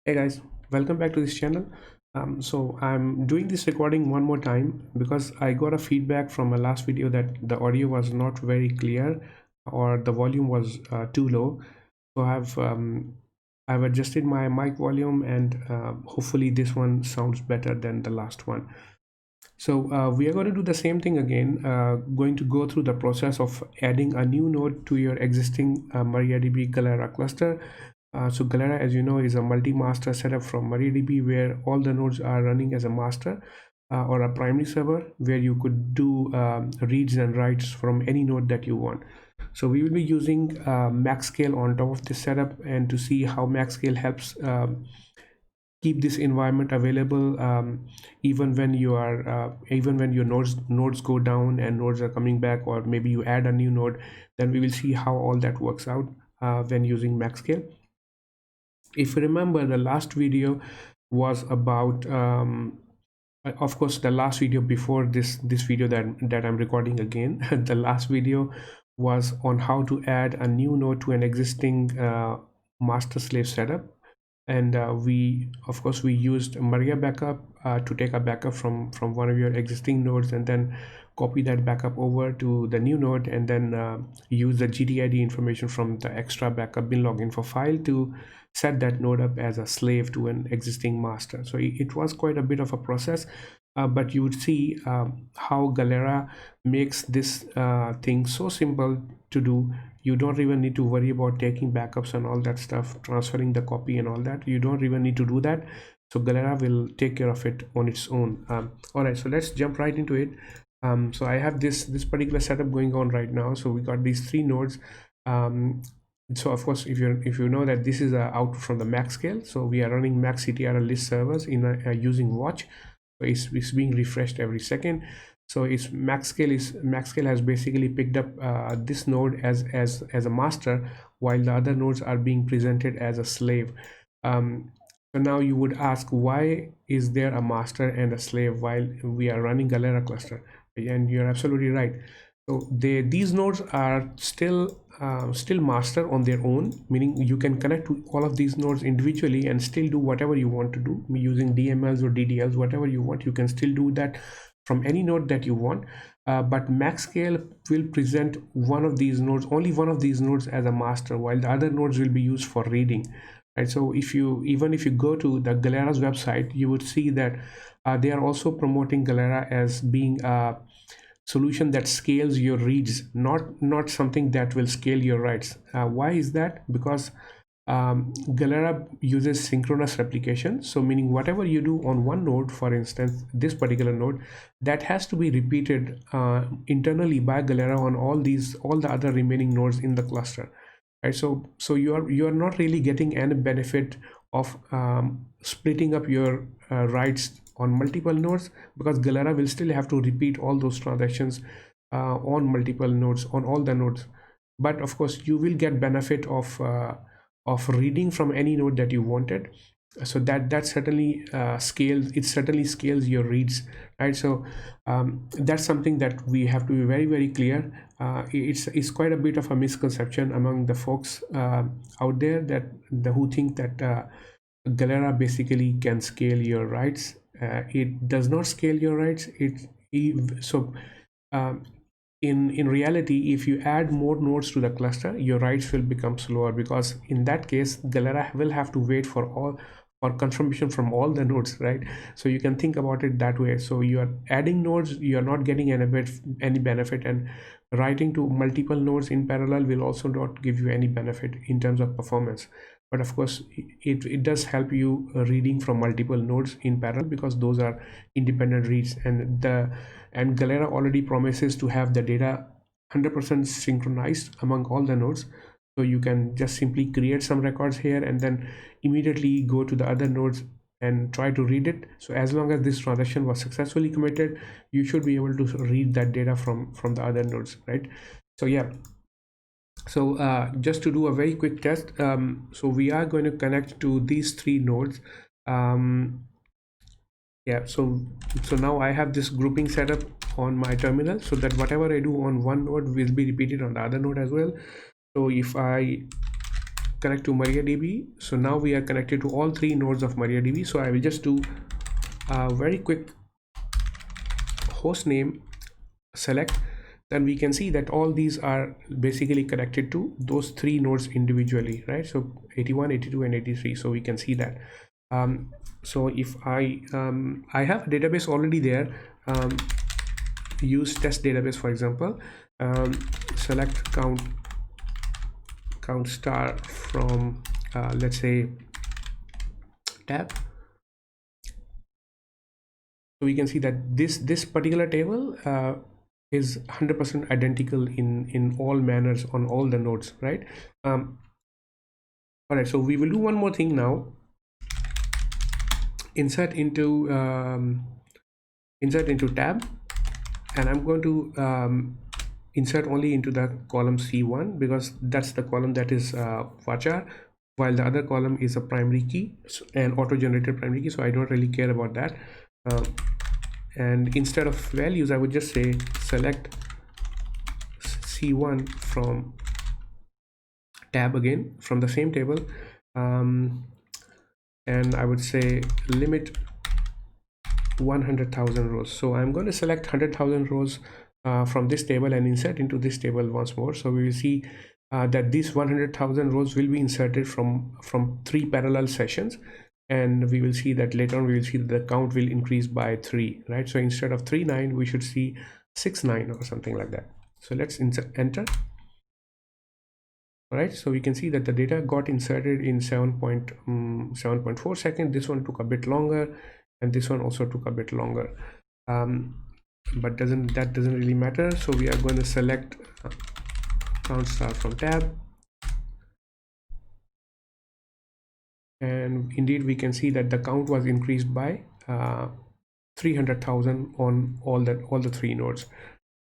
Hey guys, welcome back to this channel. So I'm doing this recording one more time because I got a feedback from my last video that the audio was not very clear or the volume was too low. So I've adjusted my mic volume and hopefully this one sounds better than the last one. So we are going to do the same thing again, going to go through the process of adding a new node to your existing MariaDB Galera cluster. So Galera, as you know, is a multi-master setup from MariaDB where all the nodes are running as a master or a primary server where you could do reads and writes from any node that you want. So we will be using MaxScale on top of this setup, and to see how MaxScale helps keep this environment available even when you are even when your nodes go down and nodes are coming back, or maybe you add a new node, then we will see how all that works out when using MaxScale. If you remember, the last video was about of course the last video before this video that I'm recording again the last video was on how to add a new node to an existing master slave setup. And we used MariaBackup to take a backup from one of your existing nodes and then copy that backup over to the new node, and then use the GTID information from the extra backup bin login for file to set that node up as a slave to an existing master. So it was quite a bit of a process, but you would see how Galera makes this thing so simple to do. You don't even need to worry about taking backups and all that stuff, transferring the copy and all that. You don't even need to do that. So Galera will take care of it on its own. All right, so let's jump right into it. So I have this particular setup going on right now. So we got these three nodes. So of course, if you know that this is out from the MaxScale, so we are running maxctr list servers in using watch. So it's being refreshed every second. So MaxScale has basically picked up this node as a master, while the other nodes are being presented as a slave. So now you would ask, why is there a master and a slave while we are running Galera cluster? And you're absolutely right. So these nodes are still master on their own, meaning you can connect to all of these nodes individually and still do whatever you want to do using DMLs or DDLs, whatever you want. You can still do that from any node that you want, but MaxScale will present only one of these nodes as a master, while the other nodes will be used for reading. Right? So even if you go to the Galera's website, you would see that they are also promoting Galera as being a solution that scales your reads, not something that will scale your writes. Why is that? Because Galera uses synchronous replication. So meaning whatever you do on one node, for instance this particular node, that has to be repeated internally by Galera on all the other remaining nodes in the cluster. Right? So you are not really getting any benefit of splitting up your writes on multiple nodes, because Galera will still have to repeat all those transactions on multiple nodes, on all the nodes. But of course you will get benefit of reading from any node that you wanted. So that certainly scales your reads, right? So that's something that we have to be very, very clear. It's quite a bit of a misconception among the folks out there who think that Galera basically can scale your writes. It does not scale your writes. In reality, if you add more nodes to the cluster, your writes will become slower, because in that case Galera will have to wait for confirmation from all the nodes, right? So you can think about it that way. So you are adding nodes, you are not getting any benefit, and writing to multiple nodes in parallel will also not give you any benefit in terms of performance. But of course it does help you reading from multiple nodes in parallel, because those are independent reads, and Galera already promises to have the data 100% synchronized among all the nodes. So you can just simply create some records here and then immediately go to the other nodes and try to read it. So as long as this transaction was successfully committed, you should be able to read that data from the other nodes, right? So yeah. So just to do a very quick test, so we are going to connect to these three nodes. Yeah, so now I have this grouping set up on my terminal, so that whatever I do on one node will be repeated on the other node as well. So if I connect to MariaDB. So now we are connected to all three nodes of MariaDB. So I will just do a very quick host name select. Then we can see that all these are basically connected to those three nodes individually, right? So 81, 82, and 83. So we can see that. So if I have a database already there, use test database, for example, select count star from let's say tab. So we can see that this particular table is 100% identical in all manners on all the nodes, right? All right, so we will do one more thing now. Insert into tab, and I'm going to insert only into the column C1 because that's the column that is varchar, while the other column is a primary key and auto-generated primary key, so I don't really care about that. And instead of values, I would just say select C1 from tab, again from the same table, and I would say limit 100,000 rows. So I'm going to select 100,000 rows from this table and insert into this table once more. So we will see that these 100,000 rows will be inserted from 3 parallel sessions, and we will see that later on we will see that the count will increase by 3, right? So instead of 39 we should see 69 or something like that. So let's enter. All right, so we can see that the data got inserted in 7.4 seconds. This one took a bit longer, and this one also took a bit longer, but that doesn't really matter. So we are going to select count star from tab, and indeed we can see that the count was increased by 300,000 on all the 3 nodes.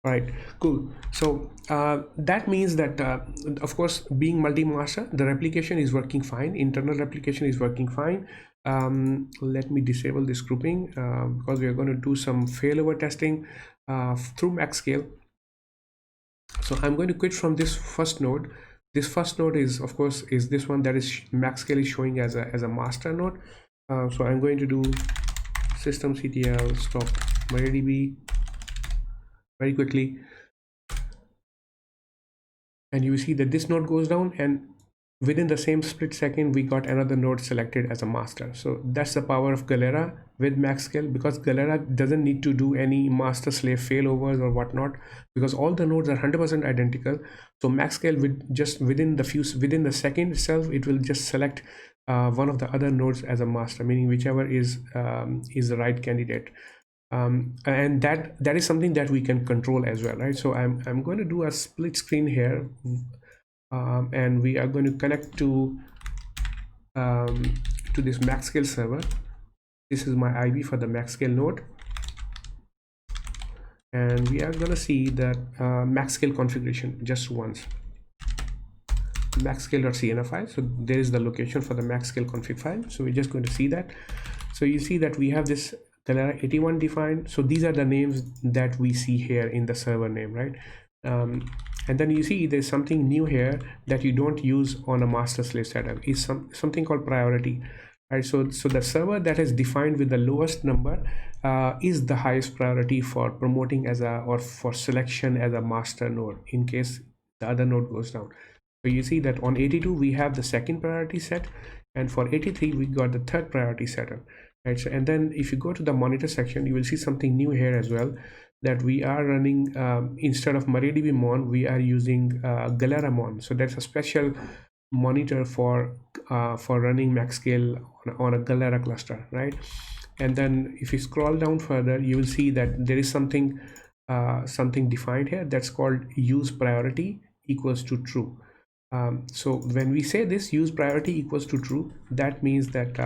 All right, cool. So that means that of course, being multi-master, the replication is working fine. Internal replication is working fine. Let me disable this grouping because we are going to do some failover testing through MaxScale. So I'm going to quit from this first node. This first node is, of course, is this one that is MaxScale is showing as a master node. So I'm going to do systemctl stop MariaDB very quickly, and you see that this node goes down, and within the same split second we got another node selected as a master. So that's the power of Galera with MaxScale, because Galera doesn't need to do any master slave failovers or whatnot, because all the nodes are 100% identical. So MaxScale would just within the second itself, it will just select one of the other nodes as a master, meaning whichever is the right candidate. And that is something that we can control as well, right? So I'm going to do a split screen here, and we are going to connect to this MaxScale server. This is my IB for the MaxScale node, and we are going to see that MaxScale configuration just once, MaxScale.cnf file. So there is the location for the MaxScale config file. So we're just going to see that. So you see that we have this Galera 81 defined. So these are the names that we see here in the server name, right? And then you see there's something new here that you don't use on a master slave setup. Is something called priority, right? So the server that is defined with the lowest number is the highest priority for promoting or for selection as a master node in case the other node goes down. So you see that on 82 we have the second priority set, and for 83 we got the third priority setup. Right, so and then if you go to the monitor section, you will see something new here as well, that we are running instead of MariaDB Mon, we are using Galera Mon. So that's a special monitor for running MaxScale on a Galera cluster, right? And then if you scroll down further, you will see that there is something defined here that's called use priority equals to true. So when we say this use priority equals to true, that means that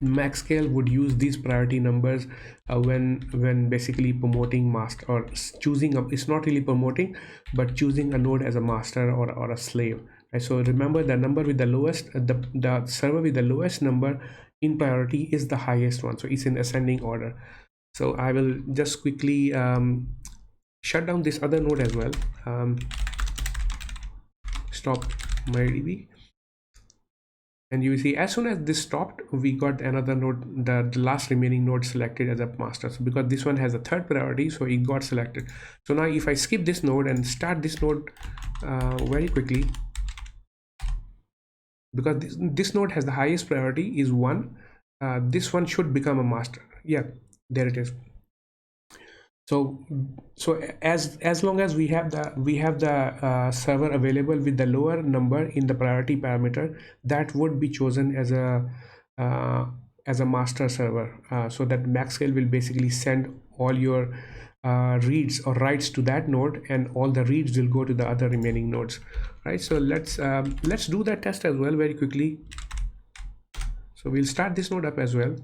MaxScale would use these priority numbers when basically promoting master or choosing it's not really promoting, but choosing a node as a master or a slave, right? So remember, the number with the lowest, the server with the lowest number in priority is the highest one, so it's in ascending order. So I will just quickly shut down this other node as well. Stop MariaDB, and you will see as soon as this stopped, we got another node, the last remaining node selected as a master. So because this one has a third priority, so it got selected. So now if I skip this node and start this node very quickly, because this node has the highest priority is 1, this one should become a master. Yeah, there it is. So as long as we have the server available with the lower number in the priority parameter, that would be chosen as a master server, so that MaxScale will basically send all your reads or writes to that node, and all the reads will go to the other remaining nodes, right? So let's do that test as well very quickly. So we'll start this node up as well.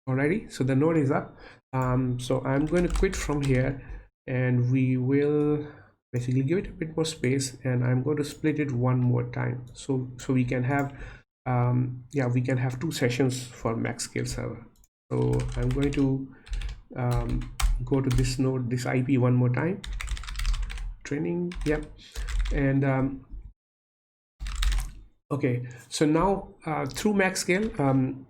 Alrighty, so the node is up. So I'm going to quit from here, and we will basically give it a bit more space, and I'm going to split it one more time, so we can have we can have 2 sessions for MaxScale server. So I'm going to go to this node, this IP one more time, training, yep. And okay, so now through MaxScale,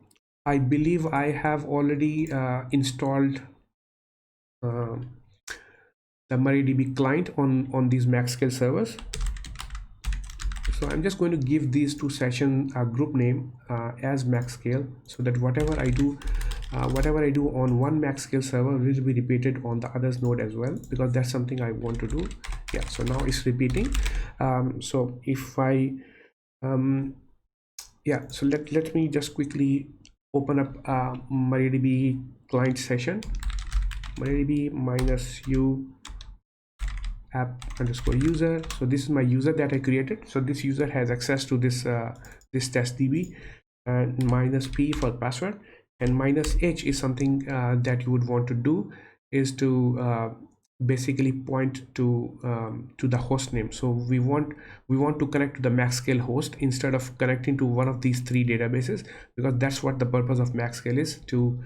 I believe I have already installed the MariaDB client on these MaxScale servers. So I'm just going to give these 2 sessions a group name as MaxScale, so that whatever I do on one MaxScale server will be repeated on the others node as well, because that's something I want to do. Yeah, so now it's repeating. So if I yeah, so let me just quickly open up MariaDB client session, MariaDB -u app_user. So this is my user that I created. So this user has access to this this test DB, and -p for password, and -h is something that you would want to do, is to basically point to the host name. So we want to connect to the MaxScale host instead of connecting to one of these 3 databases, because that's what the purpose of MaxScale is, to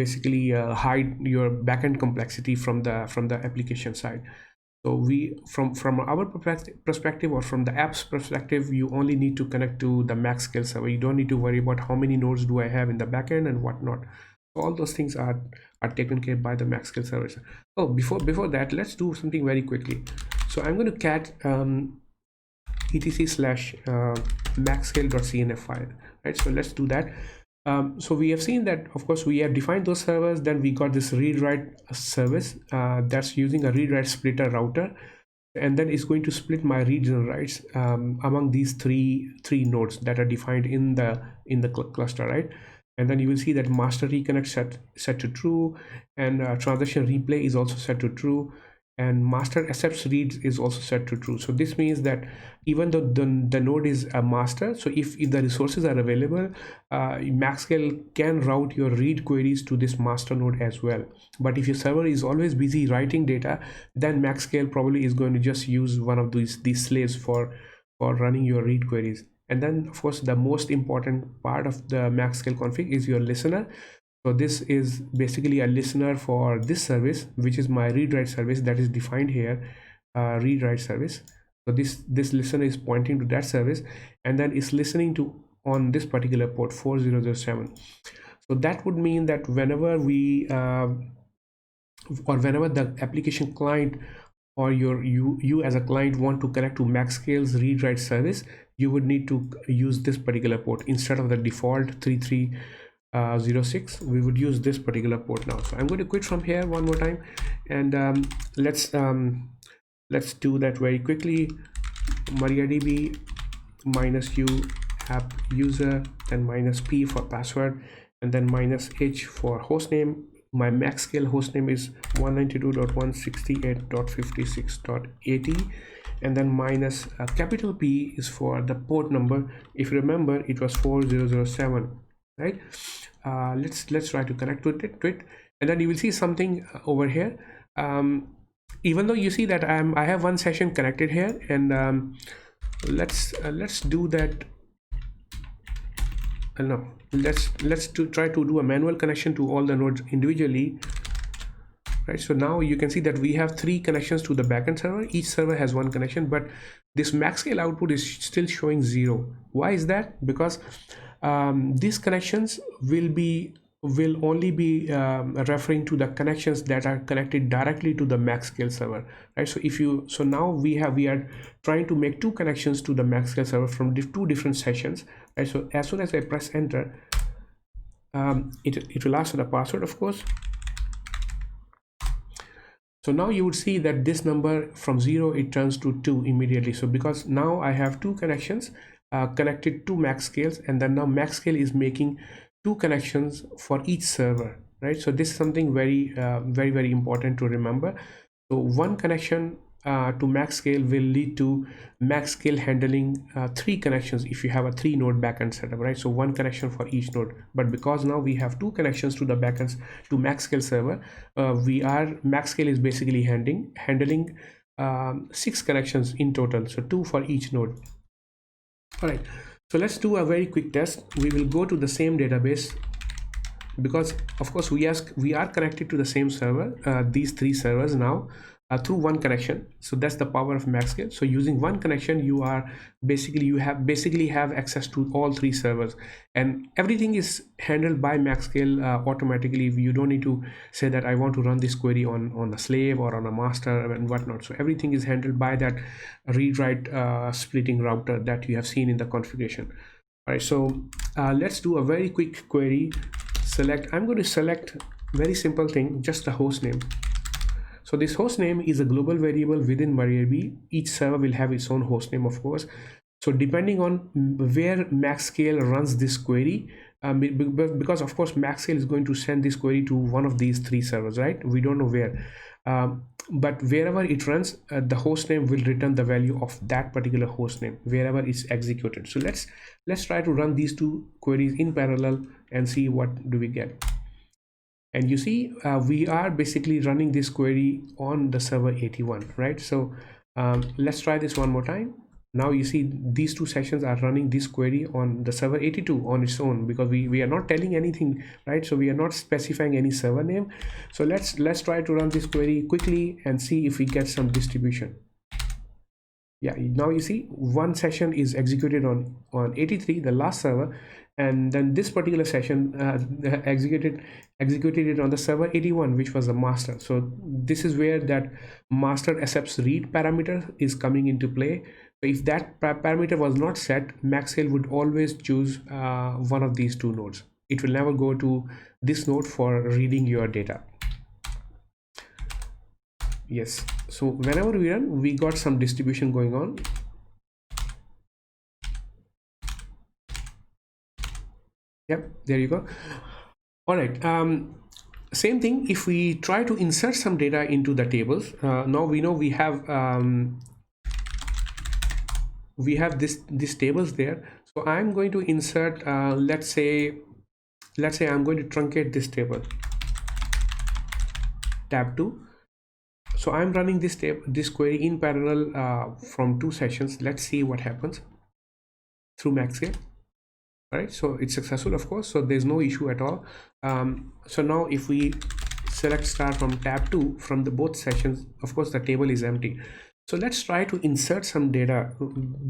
basically hide your backend complexity from the application side. So we from our perspective, or from the app's perspective, you only need to connect to the MaxScale server. You don't need to worry about how many nodes do I have in the backend and whatnot. All those things are taken care by the MaxScale servers. Oh, before that, let's do something very quickly. So I'm going to cat etc/maxscale.cnf file, right? So let's do that. So we have seen that, of course, we have defined those servers. Then we got this read-write service that's using a read-write splitter router, and then it's going to split my reads and writes among these three nodes that are defined in the cluster, right? And then you will see that master reconnect set to true, and transaction replay is also set to true, and master accepts reads is also set to true. So this means that even though the node is a master, so if the resources are available, MaxScale can route your read queries to this master node as well. But if your server is always busy writing data, then MaxScale probably is going to just use one of these slaves for running your read queries. And then, of course, the most important part of the MaxScale config is your listener. So this is basically a listener for this service, which is my read-write service that is defined here, read-write service. So this listener is pointing to that service, and then is listening to on this particular port 4007. So that would mean that whenever we whenever the application client or you as a client want to connect to MaxScale's read-write service, you would need to use this particular port instead of the default 3306. We would use this particular port now. So I'm going to quit from here one more time, and let's do that very quickly. MariaDB -u app user, then -p for password, and then -h for hostname. My MaxScale hostname is 192.168.56.80, and then minus capital P is for the port number. If you remember, it was 4007, right? Let's try to connect to it, and then you will see something over here. Even though you see that I have one session connected here, and let's do that. No, let's try to do a manual connection to all the nodes individually. right? So now you can see that we have 3 connections to the backend server. Each server has 1 connection, but this MaxScale output is still showing 0. Why is that? Because these connections will only be referring to the connections that are connected directly to the MaxScale server, right? So now we are trying to make 2 connections to the MaxScale server from 2 different sessions, right? So as soon as I press enter, it will ask for the password, of course. So now you would see that this number from 0 it turns to 2 immediately. So because now I have 2 connections connected to MaxScales, and then now MaxScale is making 2 connections for each server, right? So this is something very very important to remember. So 1 connection to MaxScale will lead to MaxScale handling 3 connections if you have a 3 node backend setup, right? So 1 connection for each node. But because now we have 2 connections to the backends to MaxScale server, MaxScale is basically handling 6 connections in total, so 2 for each node. All right, so let's do a very quick test. We will go to the same database, because of course we are connected to the same server, these 3 servers now, through 1 connection. So that's the power of MaxScale. So using 1 connection, you have access to all 3 servers, and everything is handled by MaxScale automatically. You don't need to say that I want to run this query on a slave or on a master and whatnot. So everything is handled by that read-write splitting router that you have seen in the configuration. All right, so let's do a very quick query. I'm going to select very simple thing, just the host name. So this host name is a global variable within MariaDB. Each server will have its own host name, of course. So depending on where MaxScale runs this query, because of course MaxScale is going to send this query to one of these 3 servers, right? We don't know where, but wherever it runs, the host name will return the value of that particular host name wherever it's executed. So let's try to run these 2 queries in parallel and see what do we get. And you see we are basically running this query on the server 81, right? So let's try this one more time. Now you see these 2 sessions are running this query on the server 82 on its own, because we are not telling anything, right? So we are not specifying any server name. So let's try to run this query quickly and see if we get some distribution. Yeah, now you see 1 session is executed on 83, the last server, and then this particular session executed it on the server 81, which was the master. So this is where that master accepts read parameter is coming into play. So if that parameter was not set, MaxScale would always choose one of these 2 nodes. It will never go to this node for reading your data. Yes, so whenever we run, we got some distribution going on. Yep, there you go. All right, same thing if we try to insert some data into the tables. Now we know we have this tables there. So I'm going to insert let's say I'm going to truncate this table, tab 2. So I'm running this query in parallel from 2 sessions. Let's see what happens through MaxScale. All right, so it's successful, of course, so there's no issue at all. So now if we select start from tab 2 from the both sessions, of course the table is empty. So let's try to insert some data.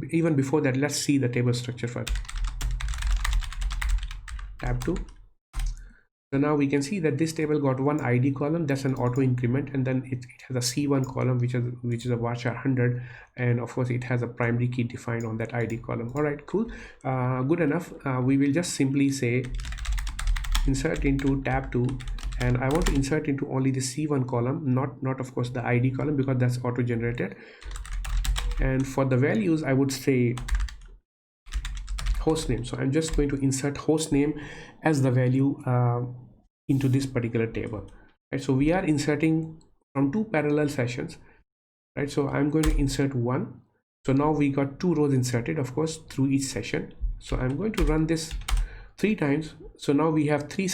Even before that, let's see the table structure first. Tab 2. So now we can see that this table got 1 ID column, that's an auto increment, and then it has a C1 column which is a varchar 100, and of course it has a primary key defined on that ID column. All right, cool, good enough. We will just simply say insert into tab 2, and I want to insert into only the C1 column, not of course the ID column, because that's auto generated. And for the values, I would say host name. So I'm just going to insert host name as the value into this particular table, right? So we are inserting from 2 parallel sessions, right? So I'm going to insert 1. So now we got 2 rows inserted, of course, through each session. So I'm going to run this 3 times. So now we have 3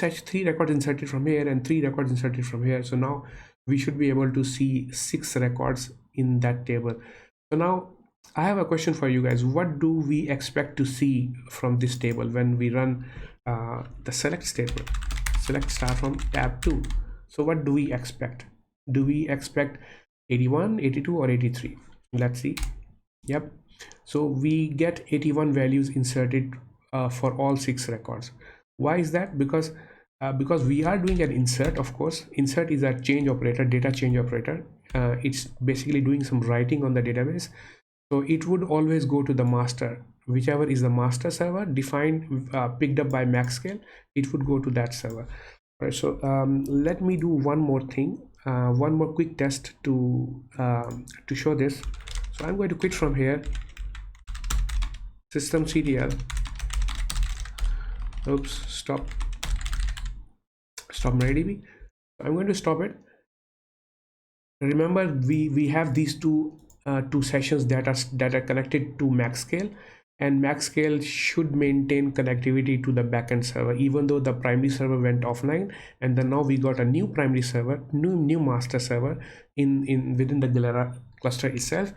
records inserted from here and 3 records inserted from here. So now we should be able to see 6 records in that table. So now I have a question for you guys. What do we expect to see from this table when we run the select statement? Select start from tab 2. So what do we expect? Do we expect 81, 82, or 83? Let's see. Yep, so we get 81 values inserted for all 6 records. Why is that? Because we are doing an insert. Of course, insert is a change operator, data change operator. It's basically doing some writing on the database, so it would always go to the master, whichever is the master server defined, picked up by MaxScale. It would go to that server. All right, so let me do one more thing, one more quick test to show this. So I'm going to quit from here, systemctl, oops, stop MariaDB. I'm going to stop it. Remember, we have these two sessions that are connected to MaxScale, and MaxScale should maintain connectivity to the backend server, even though the primary server went offline. And then now we got a new primary server, new master server within the Galera cluster itself.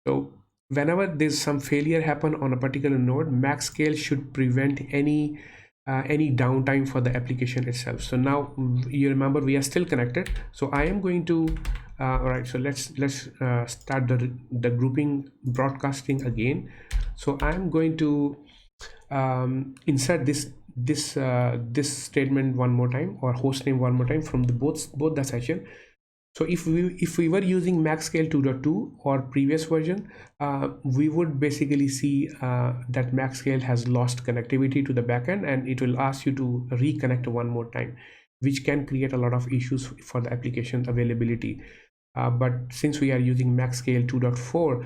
So whenever there's some failure happen on a particular node, MaxScale should prevent any downtime for the application itself. So now you remember we are still connected. So I am going to all right, so let's start the grouping broadcasting again. So I'm going to insert this statement one more time, or host name one more time, from both the session. So if we were using MaxScale 2.2 or previous version, we would basically see that MaxScale has lost connectivity to the backend, and it will ask you to reconnect one more time, which can create a lot of issues for the application availability. But since we are using MaxScale 2.4,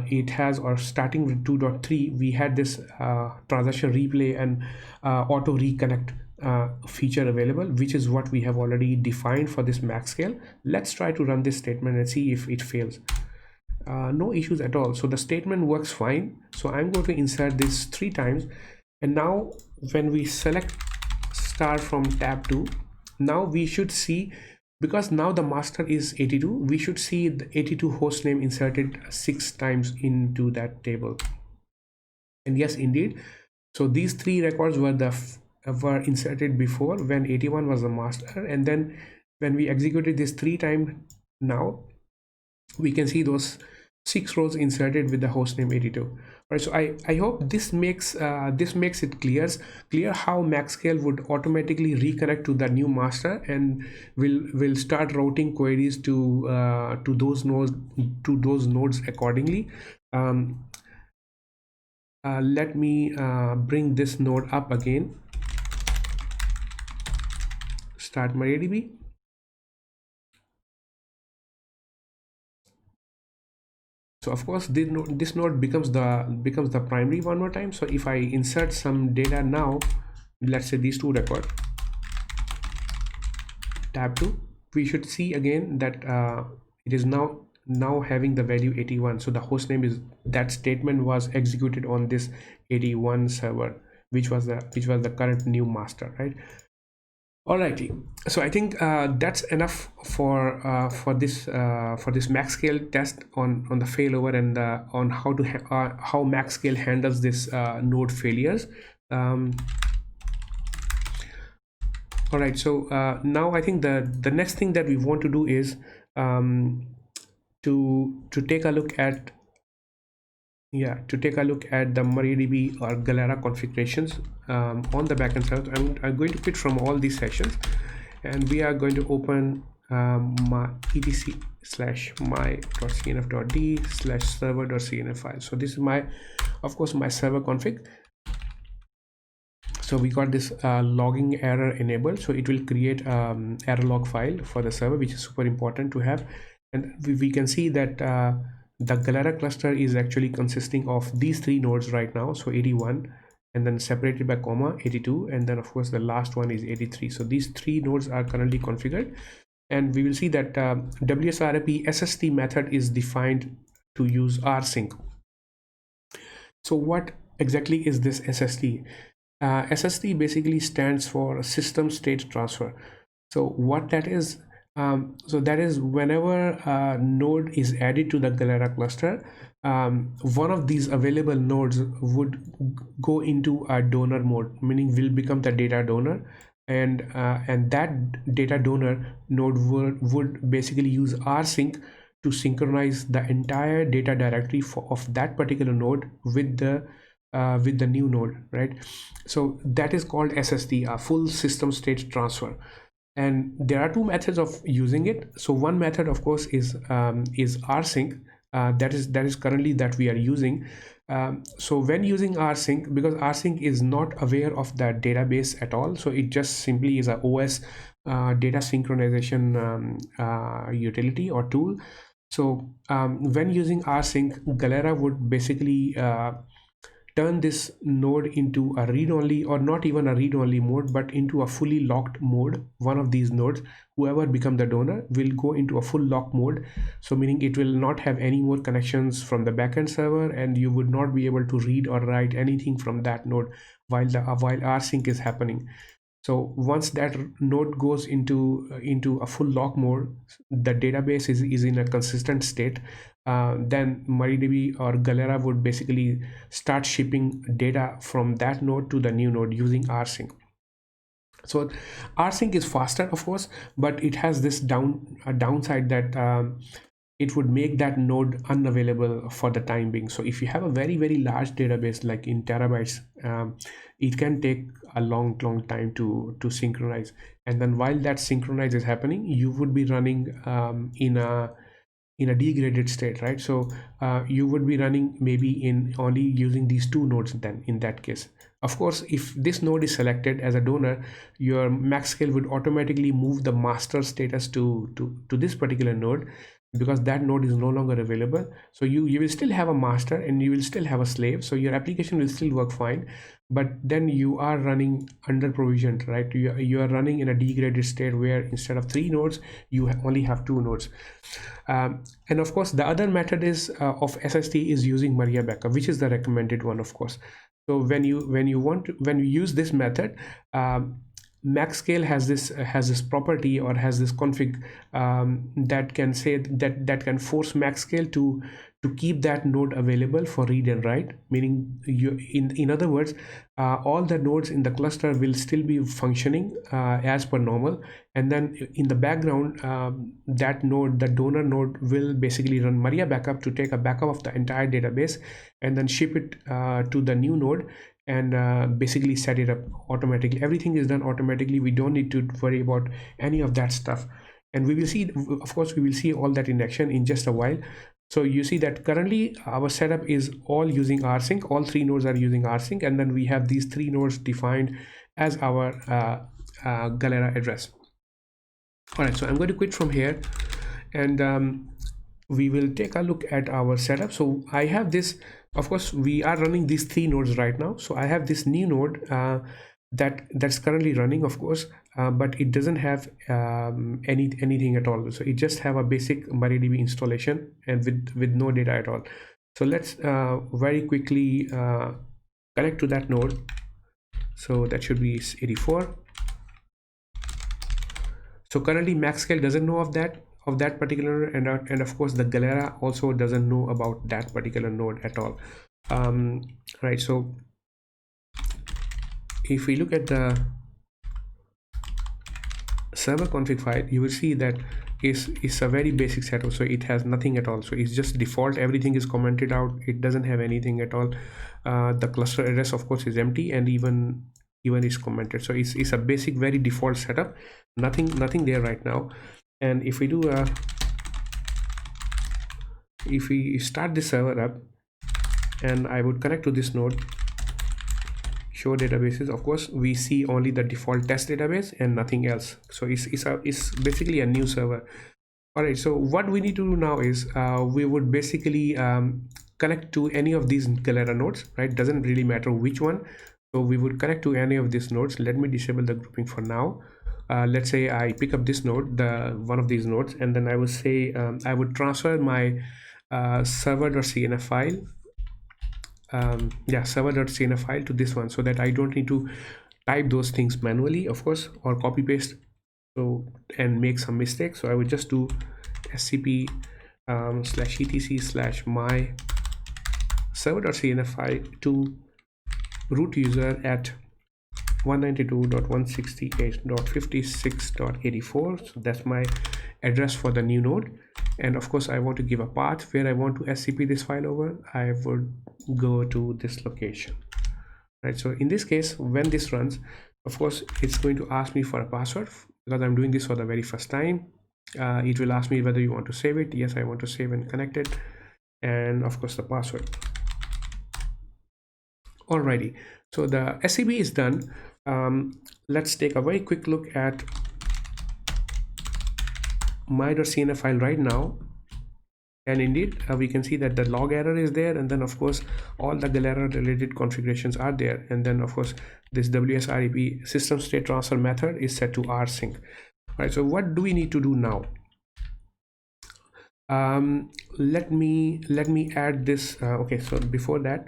it has, or starting with 2.3, we had this transaction replay and auto reconnect feature available, which is what we have already defined for this MaxScale. Let's try to run this statement and see if it fails. No issues at all. So the statement works fine. So I'm going to insert this 3 times, and now when we select star from tab 2, now we should see, because now the master is 82, we should see the 82 host name inserted 6 times into that table. And yes, indeed, so these 3 records were inserted before when 81 was the master, and then when we executed this 3 times, now we can see those 6 rows inserted with the host name 82. All right, so I hope this makes it clear how MaxScale would automatically reconnect to the new master, and will start routing queries to those nodes accordingly. Let me bring this node up again. Start MariaDB. So of course this node becomes the primary one more time. So if I insert some data now, let's say these 2 records, tab 2, we should see again that it is now having the value 81. So the host name is, that statement was executed on this 81 server, which was the current new master, right? Alrighty, so I think that's enough for this MaxScale test on the failover, and on how MaxScale handles this node failures. All right, so now I think the next thing that we want to do is to take a look at the MariaDB or Galera configurations on the backend side. I'm going to quit from all these sessions, and we are going to open my etc/my.cnf.d/server.cnf file. So this is of course my server config. So we got this logging error enabled, so it will create error log file for the server, which is super important to have. And we can see that the Galera cluster is actually consisting of these 3 nodes right now. So 81, and then separated by comma 82, and then of course the last one is 83. So these 3 nodes are currently configured, and we will see that WSRP SST method is defined to use rsync. So what exactly is this SST? SST basically stands for system state transfer. So what that is, so that is whenever a node is added to the Galera cluster, one of these available nodes would go into a donor mode, meaning will become the data donor, and that data donor node would basically use rsync to synchronize the entire data directory of that particular node with the new node, right? So that is called SST, a full system state transfer. And there are two methods of using it. So one method, of course, is rsync. That is currently that we are using. So when using rsync, because rsync is not aware of the database at all, so it just simply is a OS data synchronization utility or tool. So when using rsync, Galera would basically turn this node into a read-only, or not even a read-only mode, but into a fully locked mode. One of these nodes, whoever become the donor, will go into a full lock mode. So meaning it will not have any more connections from the backend server, and you would not be able to read or write anything from that node while rsync is happening. So once that node goes into a full lock mode, the database is in a consistent state. Then MariaDB or Galera would basically start shipping data from that node to the new node using rsync. So rsync is faster, of course, but it has this downside that it would make that node unavailable for the time being. So if you have a very large database, like in terabytes, it can take a long time to synchronize. And then while that synchronize is happening, you would be running in a degraded state, right? So you would be running maybe in only using these two nodes. Then in that case, of course, if this node is selected as a donor, your MaxScale would automatically move the master status to this particular node, because that node is no longer available. So you will still have a master and you will still have a slave, so your application will still work fine, but then you are running under provisioned, right? You are running in a degraded state where instead of 3 nodes you only have 2 nodes. And of course the other method is of SST is using MariaBackup, which is the recommended one, of course. So when you use this method, MaxScale has this property, or has this config that can say that can force MaxScale to keep that node available for read and write, meaning in other words, all the nodes in the cluster will still be functioning as per normal, and then in the background that node, the donor node, will basically run MariaBackup to take a backup of the entire database and then ship it to the new node, and basically set it up automatically. Everything is done automatically. We don't need to worry about any of that stuff, and we will see, of course, we will see all that in action in just a while. So you see that currently our setup is all using rsync. All 3 nodes are using rsync, and then we have these 3 nodes defined as our Galera address. All right, so I'm going to quit from here, and we will take a look at our setup. So I have this, of course, we are running these 3 nodes right now. So I have this new node that's currently running, of course, but it doesn't have anything at all. So it just have a basic MariaDB installation and with no data at all. So let's very quickly connect to that node. So that should be 84. So currently MaxScale doesn't know of that particular, and of course the Galera also doesn't know about that particular node at all. Right, so if we look at the server config file, you will see that it's a very basic setup. So it has nothing at all. So it's just default, everything is commented out, it doesn't have anything at all. The cluster address, of course, is empty, and even is commented. So it's a basic, very default setup, nothing there right now. And if we do if we start the server up, and I would connect to this node, show databases, of course we see only the default test database and nothing else. So it's basically a new server. All right, so what we need to do now is we would basically connect to any of these Galera nodes, right? Doesn't really matter which one. So we would connect to any of these nodes. Let me disable the grouping for now. Let's say I pick up this node, one of these nodes, and then I would say I would transfer my server.cnf file, server.cnf file to this one, so that I don't need to type those things manually, of course, or copy paste and make some mistakes. So I would just do scp /etc/my server.cnf file to root user at 192.168.56.84. so that's my address for the new node. And of course I want to give a path where I want to SCP this file over. I would go to this location, right? So in this case, when this runs, of course it's going to ask me for a password because I'm doing this for the very first time. It will ask me whether you want to save it. Yes, I want to save and connect it, and of course the password. Alrighty, so the SCP is done. Let's take a very quick look at my.cnf file right now, and indeed we can see that the log error is there, and then of course all the Galera related configurations are there, and then of course this WSREP system state transfer method is set to rsync. Right, so what do we need to do now? Let me add this. Okay, so before that,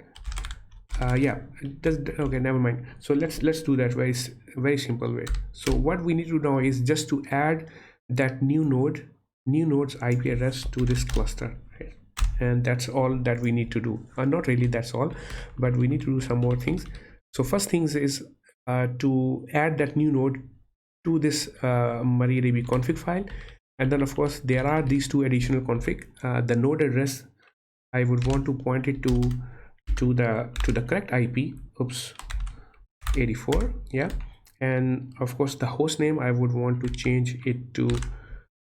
yeah, okay, never mind. So let's do that very simple way. So what we need to do now is just to add that new node's IP address to this cluster, right? And that's all that we need to do. Not really that's all, but we need to do some more things. So first things is to add that new node to this MariaDB config file, and then of course there are these two additional config. The node address, I would want to point it to the correct IP, oops, 84, yeah, and of course the host name, I would want to change it to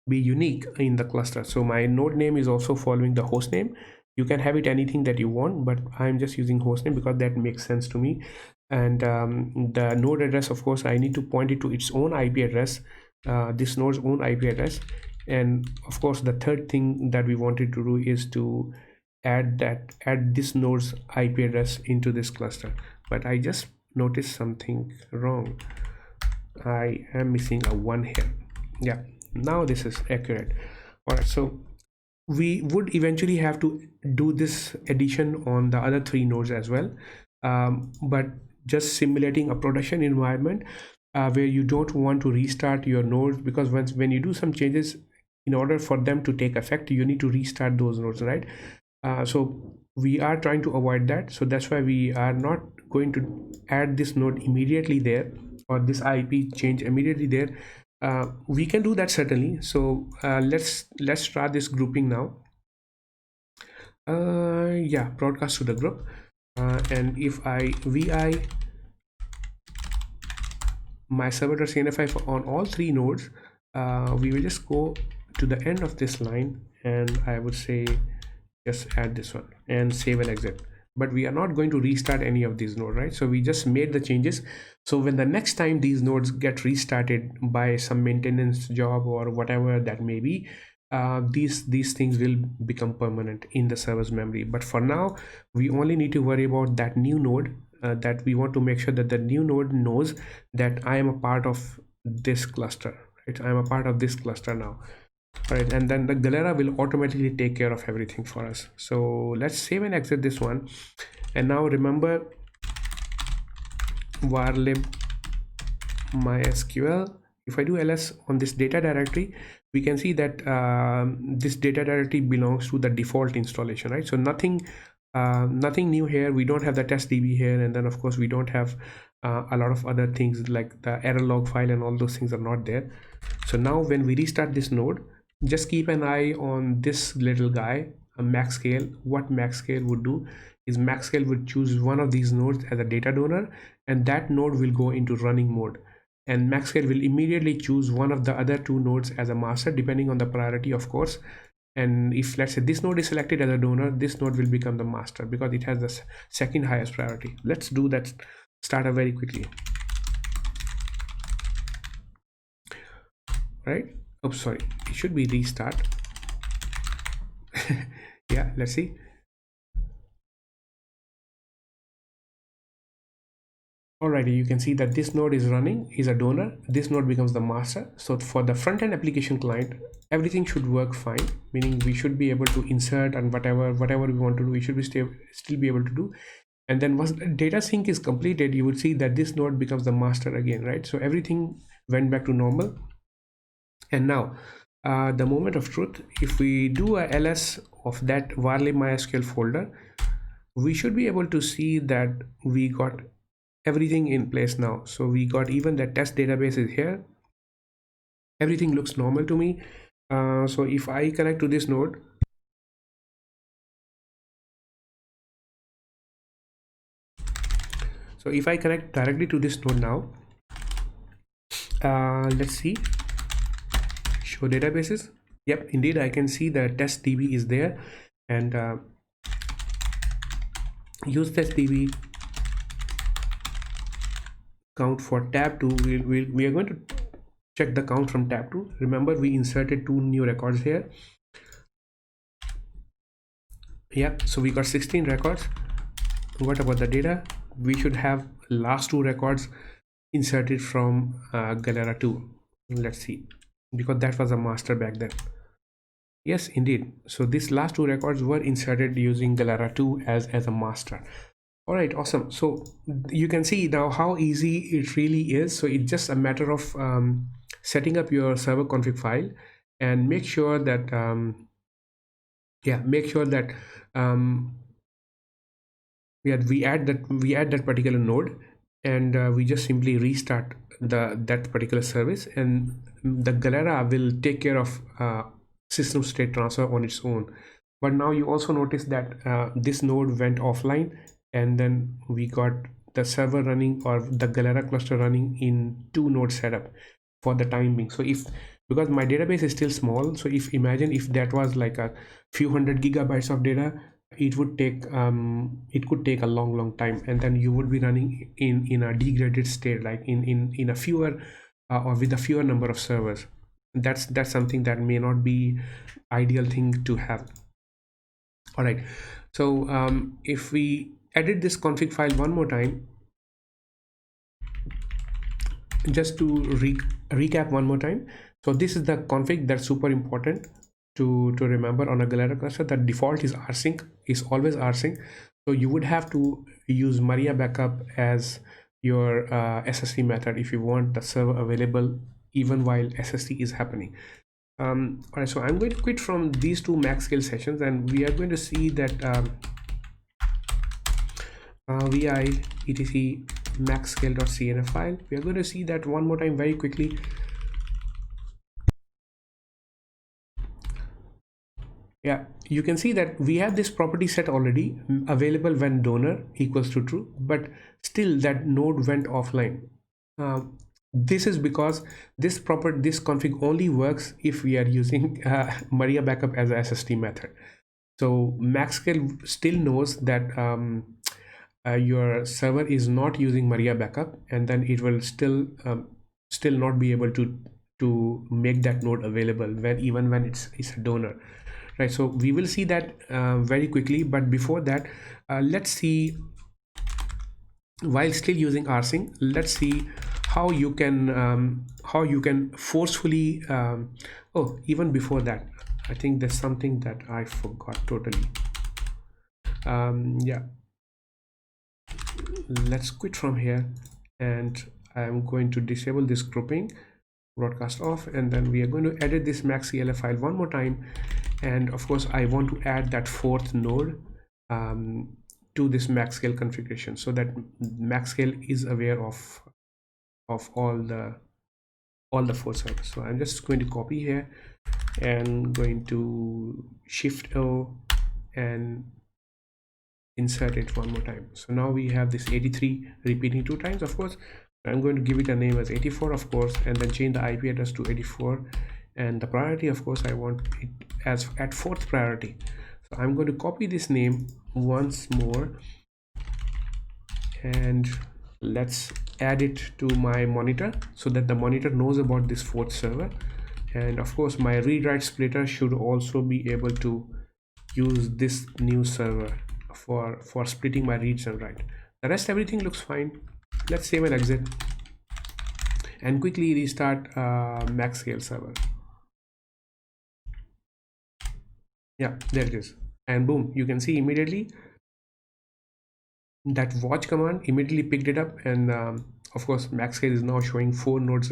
be unique in the cluster. So my node name is also following the host name. You can have it anything that you want, but I'm just using host name because that makes sense to me. And the node address, of course I need to point it to its own IP address, this node's own IP address. And of course the third thing that we wanted to do is to add this node's IP address into this cluster. But I just noticed something wrong. I am missing a 1 here. Yeah, now this is accurate. All right, so we would eventually have to do this addition on the other 3 nodes as well, but just simulating a production environment where you don't want to restart your nodes, because when you do some changes, in order for them to take effect, you need to restart those nodes, right? So we are trying to avoid that, so that's why we are not going to add this node immediately there, or this IP change immediately there. We can do that certainly. So let's try this grouping now. Yeah, broadcast to the group, and if I vi my server.cnf on all 3 nodes, we will just go to the end of this line, and I would say just add this one and save and exit. But we are not going to restart any of these nodes, right? So we just made the changes. So when the next time these nodes get restarted by some maintenance job or whatever that may be, these things will become permanent in the server's memory. But for now, we only need to worry about that new node, that we want to make sure that the new node knows that I am a part of this cluster, right? I'm a part of this cluster now. All right, and then the Galera will automatically take care of everything for us. So let's save and exit this one. And now remember varlib MySQL. If I do ls on this data directory, we can see that this data directory belongs to the default installation, right? So nothing new here. We don't have the testdb here, and then of course we don't have a lot of other things like the error log file, and all those things are not there. So now when we restart this node, just keep an eye on this little guy, MaxScale. What MaxScale would do is MaxScale would choose one of these nodes as a data donor, and that node will go into running mode, and MaxScale will immediately choose one of the other 2 nodes as a master, depending on the priority, of course. And if let's say this node is selected as a donor, this node will become the master because it has the second highest priority. Let's do that startup very quickly. Right? Oh, sorry, it should be restart. Yeah, let's see. Alrighty, you can see that this node is running, is a donor. This node becomes the master. So for the front-end application client, everything should work fine, meaning we should be able to insert and whatever we want to do, we should be still be able to do. And then once data sync is completed, you would see that this node becomes the master again, right? So everything went back to normal. And now the moment of truth, if we do a ls of that varlib MySQL folder, we should be able to see that we got everything in place now. So we got even the test database is here. Everything looks normal to me. So if I connect to this node, so if I connect directly to this node now, let's see, show databases. Yep, indeed I can see the test DB is there, and use test DB count for tab 2. We are going to check the count from tab 2. Remember, we inserted 2 new records here. Yeah, so we got 16 records. What about the data? We should have last 2 records inserted from Galera 2. Let's see, because that was a master back then. Yes, indeed. So these last 2 records were inserted using Galera 2 as a master. All right, awesome. So you can see now how easy it really is. So it's just a matter of setting up your server config file, and make sure that we add that particular node, and we just simply restart that particular service, and the Galera will take care of system state transfer on its own. But now you also notice that this node went offline, and then we got the server running, or the Galera cluster running in 2 node setup for the time being. So because my database is still small, so imagine if that was like a few hundred gigabytes of data, it would take it could take a long time, and then you would be running in a degraded state, like in a fewer or with a fewer number of servers. That's something that may not be ideal thing to have. All right, so if we edit this config file one more time, just to recap one more time. So this is the config that's super important to remember on a Galera cluster. The default is rsync, is always rsync. So you would have to use MariaBackup as your SSD method if you want the server available even while SSD is happening. All right, so I'm going to quit from these 2 MaxScale sessions, and we are going to see that vi etc maxscale.cnf file. We are going to see that one more time very quickly. Yeah, you can see that we have this property set already available when donor equals to true, but still that node went offline. This is because this config only works if we are using MariaBackup as a SSD method. So MaxScale still knows that your server is not using MariaBackup, and then it will still not be able to make that node available even when it's a donor, right? So we will see that very quickly, but before that, let's see, while still using rsync, let's see how you can forcefully oh, even before that, I think there's something that I forgot totally. Yeah, let's quit from here, and I'm going to disable this grouping, broadcast off, and then we are going to edit this MaxCLF file one more time. And of course I want to add that 4th node to this MaxScale configuration, so that MaxScale is aware of all the 4 servers. So I'm just going to copy here and going to Shift O and insert it one more time. So now we have this 83 repeating 2 times. Of course I'm going to give it a name as 84, of course, and then change the IP address to 84, and the priority, of course, I want it as at 4th priority. So I'm going to copy this name once more, and let's add it to my monitor so that the monitor knows about this 4th server. And of course my read-write splitter should also be able to use this new server for splitting my reads and write. The rest, everything looks fine. Let's save and exit and quickly restart MaxScale server. Yeah, there it is, and boom, you can see immediately that watch command immediately picked it up, and of course MaxScale is now showing 4 nodes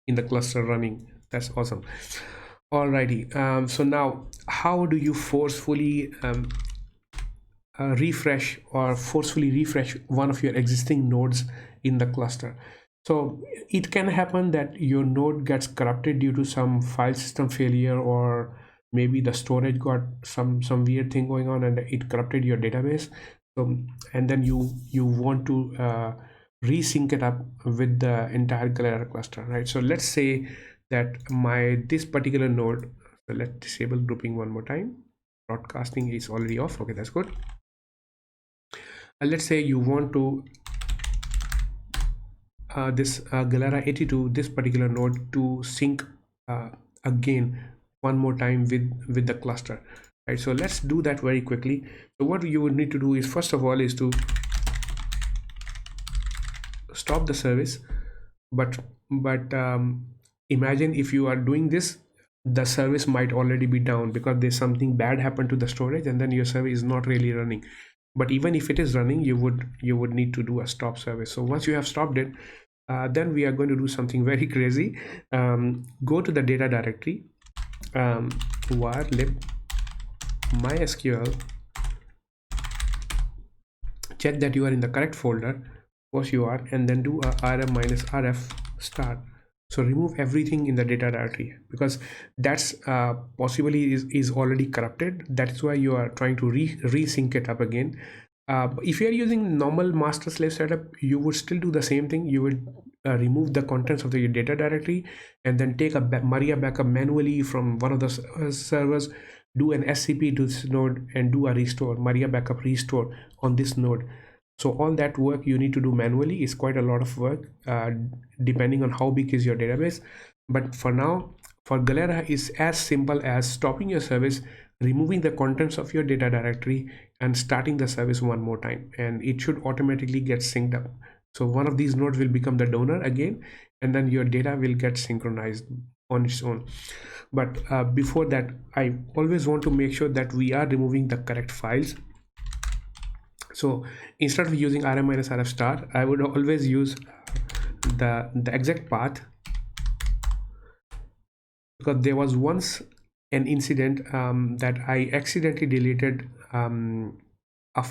in the cluster running. That's awesome. Alrighty, so now how do you forcefully refresh or forcefully refresh one of your existing nodes in the cluster. So it can happen that your node gets corrupted due to some file system failure, or maybe the storage got some weird thing going on and it corrupted your database. So, and then you want to resync it up with the entire Galera cluster, right? So let's say that this particular node, so let's disable grouping one more time. Broadcasting is already off. Okay, that's good. Let's say you want to this Galera 82, this particular node, to sync again one more time with the cluster, right? So let's do that very quickly. So what you would need to do is, first of all, is to stop the service. But imagine if you are doing this, the service might already be down because there's something bad happened to the storage, and then your service is not really running. But even if it is running, you would need to do a stop service. So once you have stopped it, then we are going to do something very crazy. Go to the data directory, var lib MySQL, check that you are in the correct folder. Of course you are, and then do a rm-rf start. So remove everything in the data directory, because that's possibly is already corrupted. That is why you are trying to resync it up again. If you are using normal master slave setup, you would still do the same thing. You would remove the contents of the data directory and then take a MariaBackup manually from one of the servers, do an SCP to this node, and do a restore, MariaBackup restore on this node. So all that work you need to do manually is quite a lot of work, depending on how big is your database. But for now, for Galera, is as simple as stopping your service, removing the contents of your data directory, and starting the service one more time, and it should automatically get synced up. So one of these nodes will become the donor again, and then your data will get synchronized on its own. But before that, I always want to make sure that we are removing the correct files. So instead of using rm-rf star, I would always use the exact path, because there was once an incident that I accidentally deleted a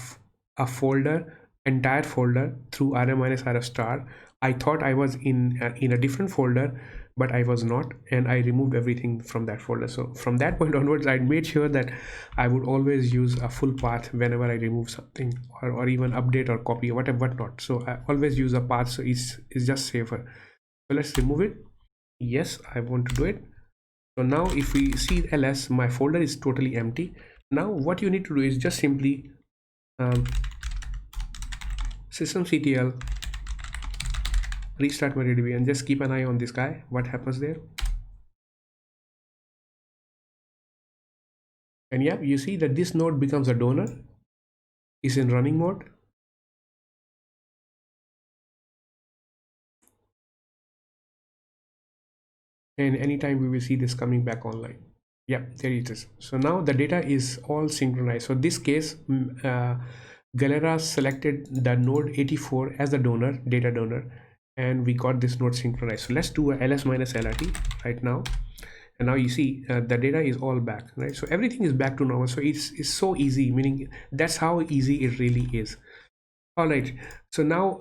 folder, entire folder, through rm-rf star. I thought I was in a different folder, but I was not, and I removed everything from that folder. So from that point onwards, I made sure that I would always use a full path whenever I remove something, or even update or copy or whatnot. So I always use a path, so it's just safer. So let's remove it. Yes, I want to do it. So now if we see ls, my folder is totally empty. Now what you need to do is just simply systemctl restart MariaDB, and just keep an eye on this guy, what happens there. And yeah, you see that this node becomes a donor, is in running mode. And anytime we will see this coming back online. Yeah, there it is. So now the data is all synchronized. So this case, Galera selected the node 84 as the donor, data donor, and we got this node synchronized. So let's do a ls-lrt right now, and now you see the data is all back, right? So everything is back to normal. So it's so easy, meaning that's how easy it really is. All right, so now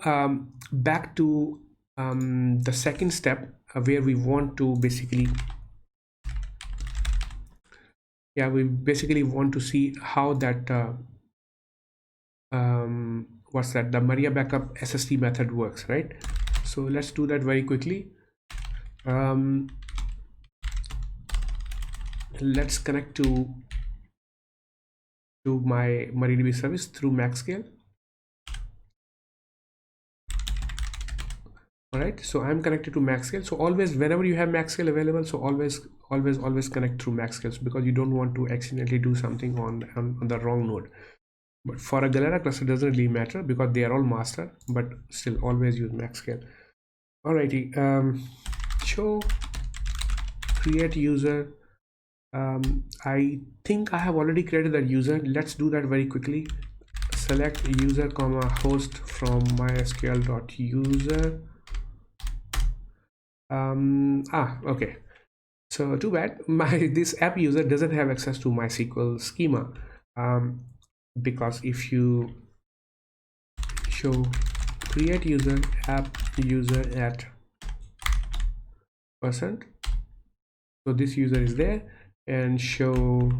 back to the second step, where we want to basically, we basically want to see how that what's that, the MariaBackup SSD method works, right? So let's do that very quickly. Let's connect to my MariaDB service through MaxScale. All right, so I'm connected to MaxScale. So always, whenever you have MaxScale available, so always connect through MaxScale, because you don't want to accidentally do something on the wrong node. But for a Galera cluster, doesn't really matter because they are all master, but still always use MaxScale. Alrighty, show create user. I think I have already created that user. Let's do that very quickly. Select user comma host from mysql.user. Okay, so too bad, this app user doesn't have access to MySQL schema. because if you show create user app user at %, so this user is there, and show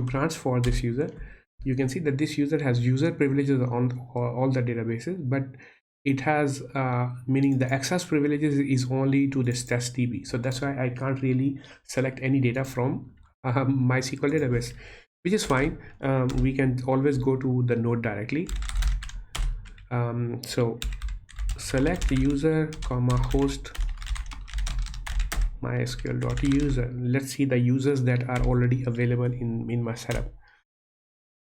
grants for this user, you can see that this user has user privileges on all the databases, but it has meaning the access privileges is only to this test DB. So that's why I can't really select any data from MySQL database, which is fine. We can always go to the node directly. So select the user comma host mysql.user. Let's see the users that are already available in my setup.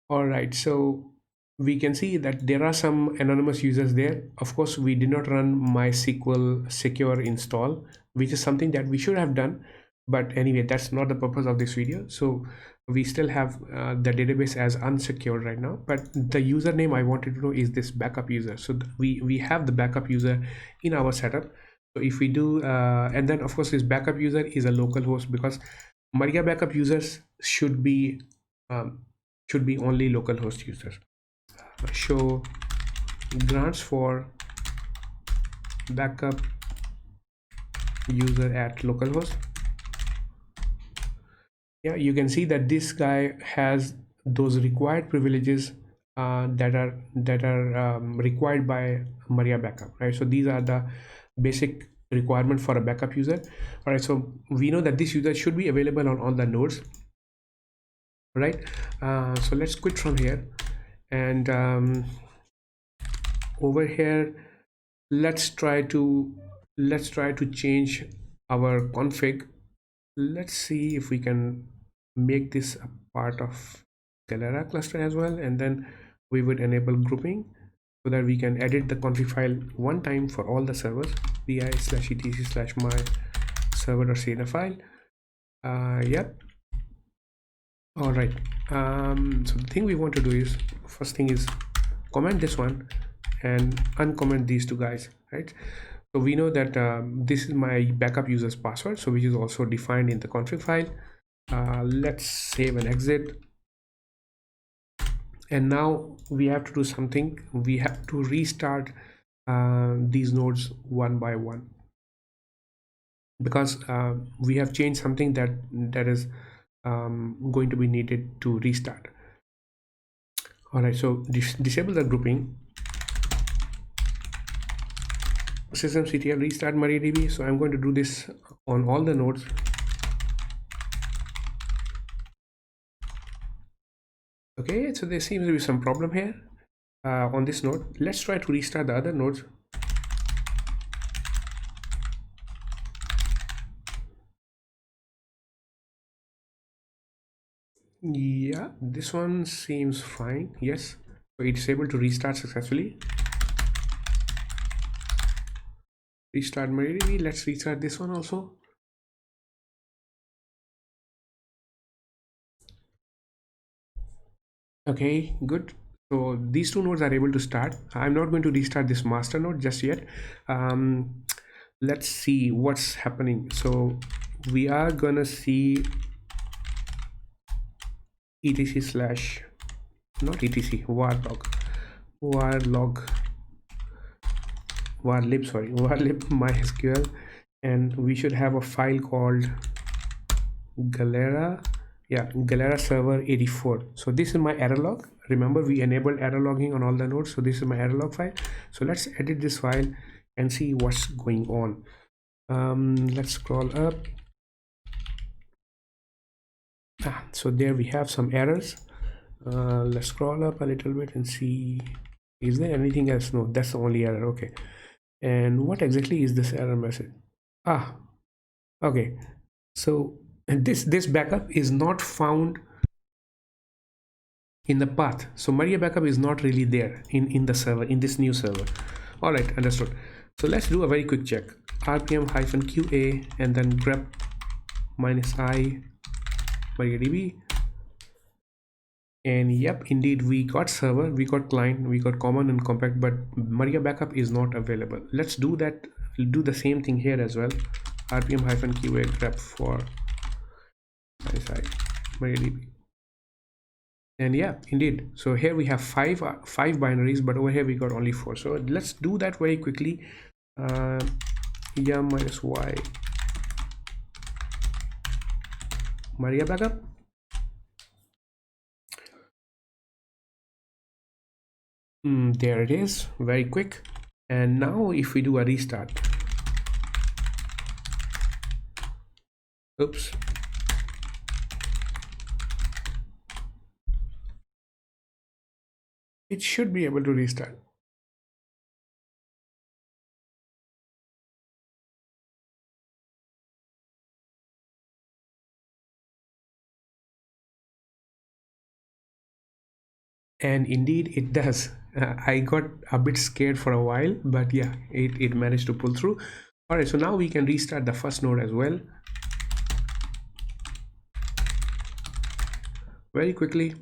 All right, so we can see that there are some anonymous users there. Of course, we did not run MySQL secure install, which is something that we should have done, but anyway, that's not the purpose of this video. So we still have the database as unsecured right now, but the username I wanted to know is this backup user. So we have the backup user in our setup. So if we do and then of course this backup user is a local host, because MariaBackup users should be only local host users. Show grants for backup user at localhost. Yeah, you can see that this guy has those required privileges that are required by MariaBackup, right? So these are the basic requirement for a backup user. All right, so we know that this user should be available on all the nodes, right? So let's quit from here, and over here let's try to change our config. Let's see if we can make this a part of Galera cluster as well, and then we would enable grouping so that we can edit the config file one time for all the servers. pi/etc/my server.cnf file. Yep. All right, so the thing we want to do is, first thing is comment this one and uncomment these two guys, right? So we know that this is my backup user's password, so which is also defined in the config file. Let's save and exit, and now we have to do something. We have to restart these nodes one by one, because we have changed something that is going to be needed to restart. All right, so disable the grouping. Systemctl restart MariaDB. So I'm going to do this on all the nodes. Okay, so there seems to be some problem here on this node. Let's try to restart the other nodes. Yeah, this one seems fine. Yes, so it's able to restart successfully. Restart MariaDB. Let's restart this one also. Okay, good. So these two nodes are able to start. I'm not going to restart this master node just yet. Let's see what's happening. So we are gonna see etc/ not etc, warlib MySQL, and we should have a file called Galera. Yeah, Galera server 84. So this is my error log. Remember, we enabled error logging on all the nodes, so this is my error log file. So let's edit this file and see what's going on. Let's scroll up. So there we have some errors. Let's scroll up a little bit and see, is there anything else? No, that's the only error. Okay, and what exactly is this error message? Okay, so this backup is not found in the path, so MariaBackup is not really there in the server, in this new server. All right, understood. So let's do a very quick check. rpm-qa and then grep -i MariaDB, and yep, indeed we got server, we got client, we got common and compact, but MariaBackup is not available. Let's do that. We'll do the same thing here as well. rpm-qa grep for -i. MariaDB. And yeah, indeed, so here we have five binaries, but over here we got only 4. So let's do that very quickly. Yum minus y MariaBackup. There it is, very quick. And now if we do a restart, oops, it should be able to restart. And indeed it does. I got a bit scared for a while, but yeah, it managed to pull through. All right, so now we can restart the first node as well very quickly.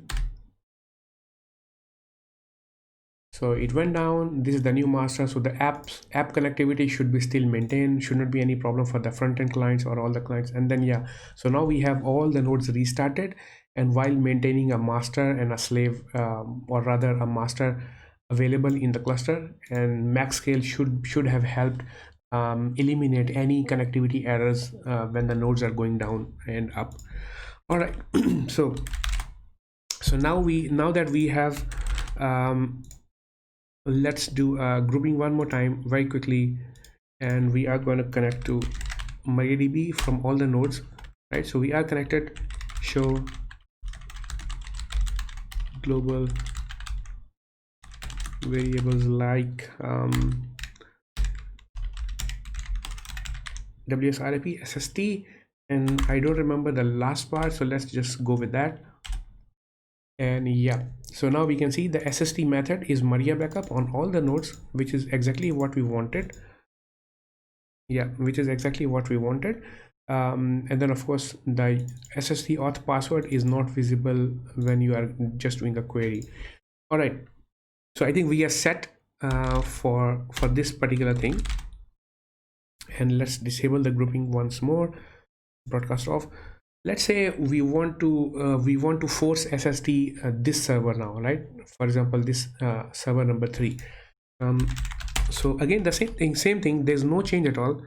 So it went down. This is the new master, so the app connectivity should be still maintained, should not be any problem for the front-end clients or all the clients. And then yeah, so now we have all the nodes restarted, and while maintaining a master and a slave, or rather a master available in the cluster, and MaxScale should have helped eliminate any connectivity errors when the nodes are going down and up. All right. so now that we have let's do grouping one more time very quickly, and we are going to connect to MariaDB from all the nodes, right? So we are connected. Show global variables like WSRP SST, and I don't remember the last part, so let's just go with that. And yeah, so now we can see the SST method is MariaBackup on all the nodes, which is exactly what we wanted. Yeah, which is exactly what we wanted. And then of course the SST auth password is not visible when you are just doing a query. All right, so I think we are set for this particular thing. And let's disable the grouping once more, broadcast off. Let's say we want to force SST this server now, right? For example, this server number 3. So again, the same thing. There's no change at all.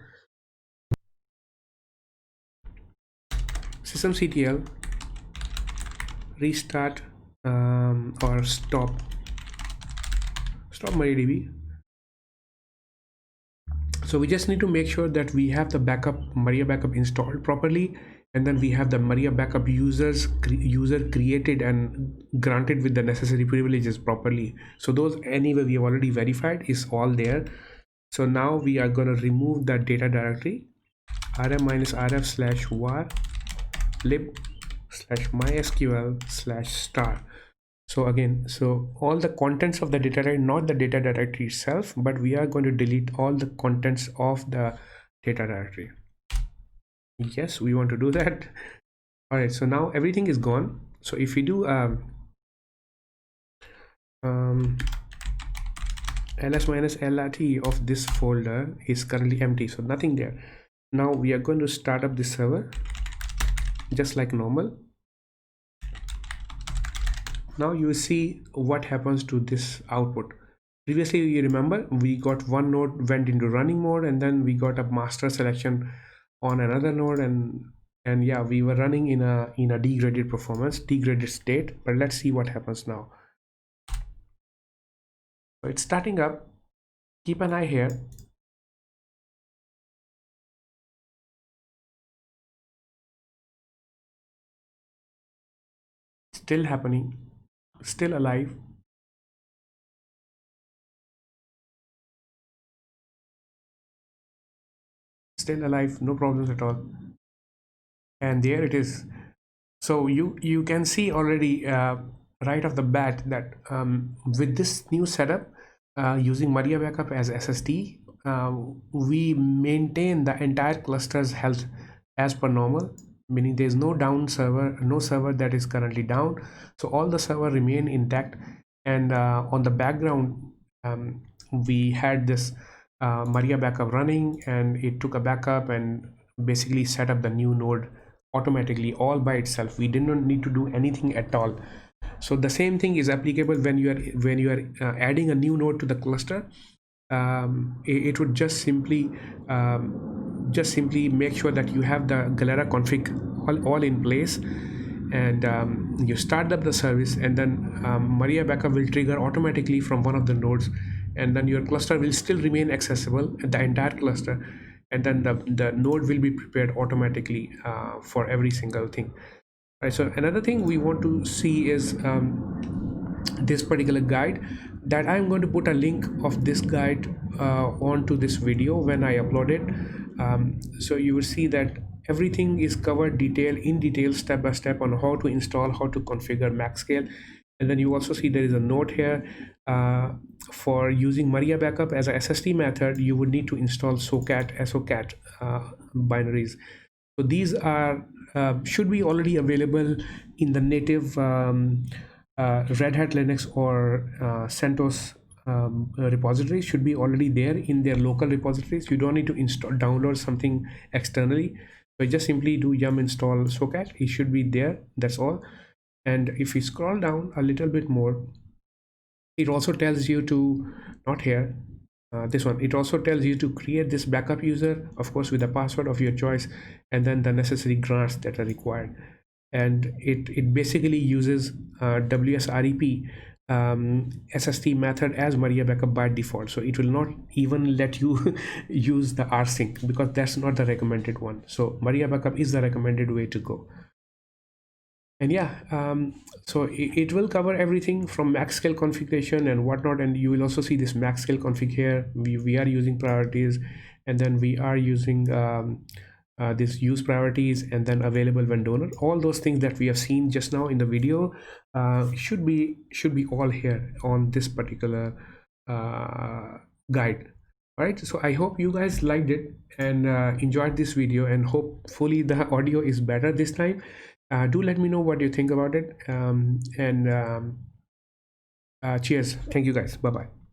Systemctl restart or stop MariaDB. So we just need to make sure that we have the MariaBackup installed properly, and then we have the MariaBackup user created and granted with the necessary privileges properly. So those anyway we have already verified is all there. So now we are going to remove that data directory, rm-rf/var lib/mysql/star. So again, so all the contents of the data directory, not the data directory itself, but we are going to delete all the contents of the data directory. Yes, we want to do that. All right, so now everything is gone. So if we do ls-lrt of this folder is currently empty, so nothing there. Now we are going to start up this server just like normal. Now you see what happens to this output. Previously, you remember, we got one node went into running mode, and then we got a master selection on another node, and yeah, we were running in a degraded performance, degraded state. But let's see what happens now. So it's starting up. Keep an eye here. Still happening, still alive. Still alive, no problems at all. And there it is. So you can see already right off the bat that with this new setup, using MariaBackup as SST, we maintain the entire cluster's health as per normal, meaning there's no server that is currently down. So all the server remain intact, and on the background we had this MariaBackup running, and it took a backup and basically set up the new node automatically all by itself. We did not need to do anything at all. So the same thing is applicable when you are adding a new node to the cluster. It would just simply make sure that you have the Galera config all in place, and you start up the service, and then MariaBackup will trigger automatically from one of the nodes, and then your cluster will still remain accessible, the entire cluster, and then the node will be prepared automatically for every single thing. Right. So another thing we want to see is this particular guide, that I'm going to put a link of this guide onto this video when I upload it. So you will see that everything is covered in detail, step by step, on how to install, how to configure MaxScale. And then you also see there is a note here for using MariaBackup as a SSD method. You would need to install SOCAT binaries. So these are should be already available in the native Red Hat Linux or CentOS repositories. Should be already there in their local repositories. You don't need to download something externally. So just simply do yum install SOCAT. It should be there. That's all. And if you scroll down a little bit more, it also tells you to, not here, this one, it also tells you to create this backup user, of course with a password of your choice, and then the necessary grants that are required. And it basically uses WSREP SSD method as MariaBackup by default. So it will not even let you use the rsync, because that's not the recommended one. So MariaBackup is the recommended way to go. And yeah, so it will cover everything from MaxScale configuration and whatnot. And you will also see this MaxScale config here. We are using priorities, and then we are using this use priorities, and then available when donor. All those things that we have seen just now in the video should be all here on this particular guide. All right, so I hope you guys liked it and enjoyed this video, and hopefully the audio is better this time. Do let me know what you think about it, cheers. Thank you guys. Bye bye.